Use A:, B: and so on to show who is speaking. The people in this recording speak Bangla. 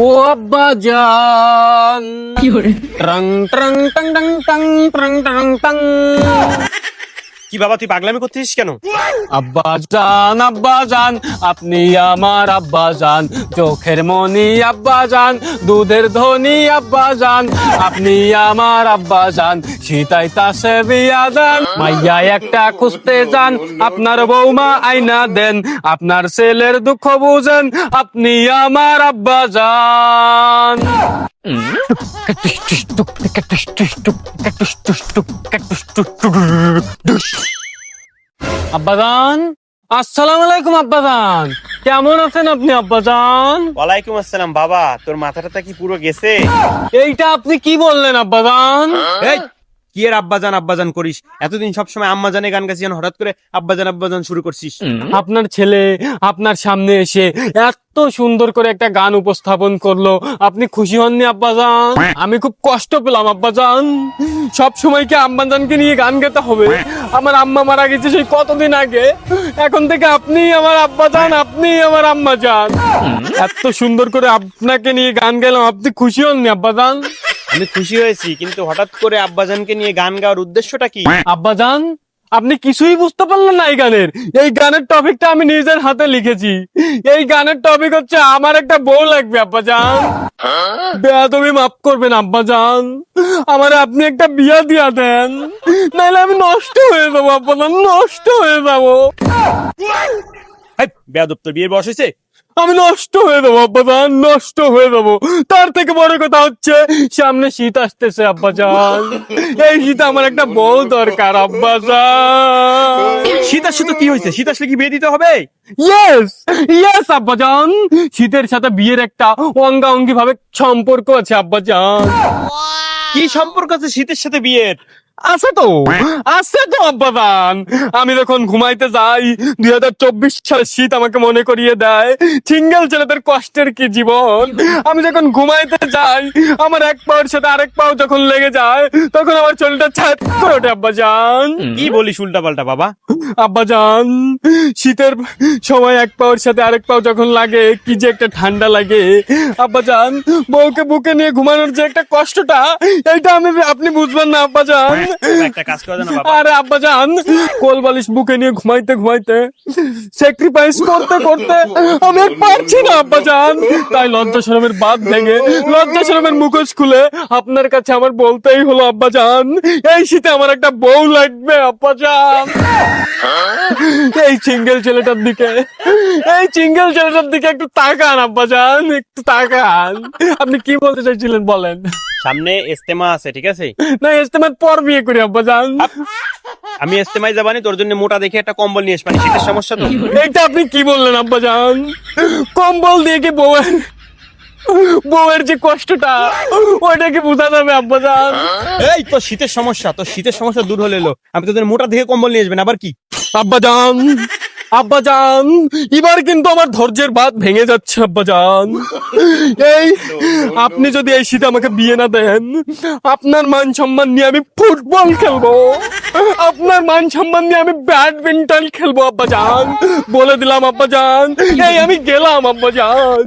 A: ও আব্বা জান ট্রং ট্রং টং টং টং ট্রং টং টং।
B: কি বাবা, তুই পাগলামি করতেছিস কেন?
A: আব্বা জান আপনি আমার আব্বা জান, চোখের মনি আব্বা জান, দুধের ধনী আব্বা জান, আপনি আমার আব্বা জান, সীতাই তাসে বিয়া দেন, মাইয়া একটা খুঁজতে যান, আপনার বৌমা আইনা দেন, আপনার ছেলের দুঃখ বুঝেন, আপনি আমার আব্বা জান। আব্বাজান, আসসালামু আলাইকুম আব্বাজান, কেমন আছেন আপনি আব্বাজান?
B: ওয়ালাইকুম আসসালাম। বাবা, তোর মাথাটা কি পুরো গেছে?
A: এইটা আপনি কি বললেন আব্বাজান?
B: এই, কি এর আব্বাজান করিস? এতদিন সবসময় আম্মাজানে গান গাছিস, হঠাৎ করে আব্বাজান শুরু করছিস।
A: আপনার ছেলে আপনার সামনে এসে এত সুন্দর করে একটা গান উপস্থাপন করলো, আপনি খুশি হননি আব্বাজান? আমি খুব কষ্ট পেলাম আব্বাজান। সব সময় কি আম্মাজানকে নিয়ে গান গাইতে হবে? আমার আম্মা মারা গেছে সেই কতদিন আগে, এখন থেকে আপনি আমার আব্বাজান, আপনি আমার আম্মাজান। এত সুন্দর করে আপনাকে নিয়ে গান গেলাম, আপনি খুশি হননি আব্বাজান?
B: আমি খুশি হয়েছি, কিন্তু হঠাৎ করে আব্বাজানকে নিয়ে গান গাওয়ার উদ্দেশ্যটা কি?
A: আব্বাজান, আপনি কিছুই বুঝতে পারলেন না? এই গানের টপিকটা আমি নিজের হাতে লিখেছি। এই গানের টপিক হচ্ছে আমার একটা বউ লাগবে আব্বাজান। বেয়াদবি মাফ করবেন আব্বাজান, আমারে আপনি একটা বিয়া দিয়া দেন, নাহলে আমি নষ্ট হয়ে যাবো আব্বাজান, নষ্ট হয়ে যাবো।
B: বেয়াদব, তোর বিয়ের বয়স হয়েছে?
A: আমি নষ্ট হয়ে যাবো আব্বাজান, নষ্ট হয়ে যাবো। তার থেকে বড় কথা হচ্ছে সামনে শীত আসতেছে আব্বাজান, এই শীতে আমার একটা বউ দরকার আব্বাজান।
B: শীত আসলে তো কি হয়েছে? শীত আসলে কি বিয়ে দিতে হবে?
A: ইয়েস ইয়েস আব্বাজান, শীতের সাথে বিয়ের একটা অঙ্গাঙ্গি ভাবে সম্পর্ক আছে আব্বাজান।
B: কি সম্পর্ক আছে শীতের সাথে বিয়ের?
A: আছে তো, আছে তো আব্বাজান। আমি যখন ঘুমাইতে যাই, 2024 সালের শীত আমাকে মনে করিয়ে দেয় সিঙ্গেল ছেলেদের কষ্টের কি জীবন। আমি যখন ঘুমাইতে যাই, আমার এক পাওয়ার সাথে আরেক পাও যখন লেগে যায়, তখন আমার চুলটা ছাদ করে ওঠে আব্বাজান।
B: কি বলিস উল্টা পাল্টা বাবা?
A: আব্বাজান, শীতের সময় এক পাওয়ার সাথে আরেক পাও যখন লাগে, কি যে একটা ঠান্ডা লাগে আব্বাজান। বউকে বুকে নিয়ে ঘুমানোর যে একটা কষ্টটা, এইটা আপনি বুঝবেন না আব্বাজান।
B: একটা কাজ করে না বাবা?
A: আরে আব্বাজান, কোল বালিশ বুকে নিয়ে ঘুমাইতে ঘুমাইতে, স্যাক্রিফাইস করতে করতে আমি আর পারছি না আব্বাজান। তাই লজ্জা শরমের বাঁধ ভেঙে, লজ্জা শরমের মুখোশ খুলে আপনার কাছে আমার বলতেই হলো আব্বাজান, এই শীতে আমার একটা বউ লাগবে আব্বাজান। এই সিঙ্গেল ছেলেটার দিকে, এই সিঙ্গেল ছেলেটার দিকে একটু তাকান আব্বাজান, একটু তাকান। আপনি কি বলতে চাইছিলেন বলেন?
B: সামনে ইস্তেমা আছে, ঠিক আছে?
A: না, ইস্তেমার পর বিয়ে করি আব্বাজান।
B: আমি ইস্তেমায় যাবানি, তোর জন্য মোটা দেখে একটা কম্বল নিয়ে আসবানি, শীতের সমস্যা তো।
A: এইটা আপনি কি বললেন আব্বাজান? কম্বল দিয়ে কি বউয়ের যে কষ্টটা, ওইটা কি বোঝা যাবে আব্বাজান?
B: এই, তোর শীতের সমস্যা দূর হলে এলো, আমি তোদের মোটা দেখে কম্বল নিয়ে আসবেন, আবার কি?
A: আব্বাজান, আব্বাজান, এবার কিন্তু আমার ধৈর্যের বাঁধ ভেঙে যাচ্ছে আব্বাজান। এই আপনি যদি এই শীতে আমাকে বিয়ে না দেন, আপনার মান সম্মান নিয়ে আমি ফুটবল খেলবো, আপনার মান সম্মান নিয়ে আমি ব্যাডমিন্টন খেলবো আব্বাজান, বলে দিলাম আব্বাজান। এই আমি গেলাম আব্বাজান।